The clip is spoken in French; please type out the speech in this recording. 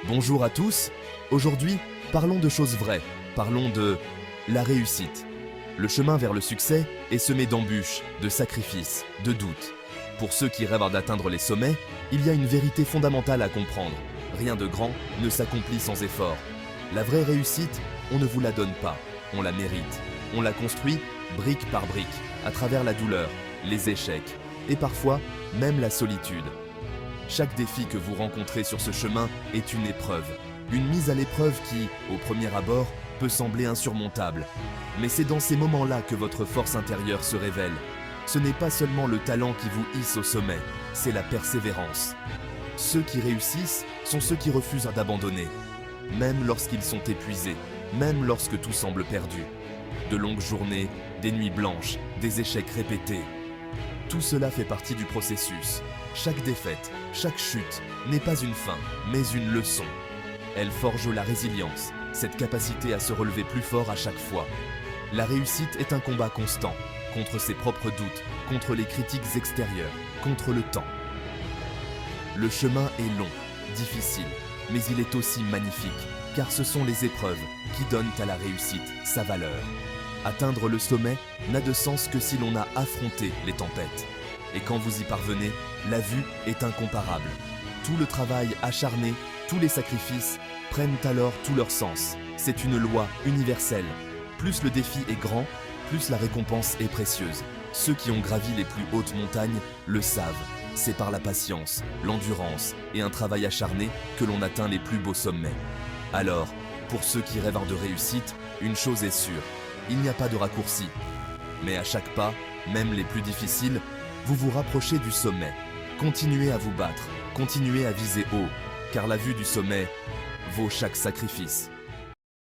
Bonjour à tous, aujourd'hui, parlons de choses vraies, parlons de la réussite. Le chemin vers le succès est semé d'embûches, de sacrifices, de doutes. Pour ceux qui rêvent d'atteindre les sommets, il y a une vérité fondamentale à comprendre. Rien de grand ne s'accomplit sans effort. La vraie réussite, on ne vous la donne pas, on la mérite. On la construit brique par brique, à travers la douleur, les échecs et parfois même la solitude. Chaque défi que vous rencontrez sur ce chemin est une épreuve. Une mise à l'épreuve qui, au premier abord, peut sembler insurmontable. Mais c'est dans ces moments-là que votre force intérieure se révèle. Ce n'est pas seulement le talent qui vous hisse au sommet, c'est la persévérance. Ceux qui réussissent sont ceux qui refusent d'abandonner, même lorsqu'ils sont épuisés, même lorsque tout semble perdu. De longues journées, des nuits blanches, des échecs répétés. Tout cela fait partie du processus. Chaque défaite, chaque chute n'est pas une fin, mais une leçon. Elle forge la résilience, cette capacité à se relever plus fort à chaque fois. La réussite est un combat constant, contre ses propres doutes, contre les critiques extérieures, contre le temps. Le chemin est long, difficile, mais il est aussi magnifique, car ce sont les épreuves qui donnent à la réussite sa valeur. Atteindre le sommet n'a de sens que si l'on a affronté les tempêtes. Et quand vous y parvenez, la vue est incomparable. Tout le travail acharné, tous les sacrifices prennent alors tout leur sens. C'est une loi universelle. Plus le défi est grand, plus la récompense est précieuse. Ceux qui ont gravi les plus hautes montagnes le savent. C'est par la patience, l'endurance et un travail acharné que l'on atteint les plus beaux sommets. Alors, pour ceux qui rêvent de réussite, une chose est sûre, il n'y a pas de raccourci. Mais à chaque pas, même les plus difficiles, vous vous rapprochez du sommet. Continuez à vous battre, continuez à viser haut, car la vue du sommet vaut chaque sacrifice.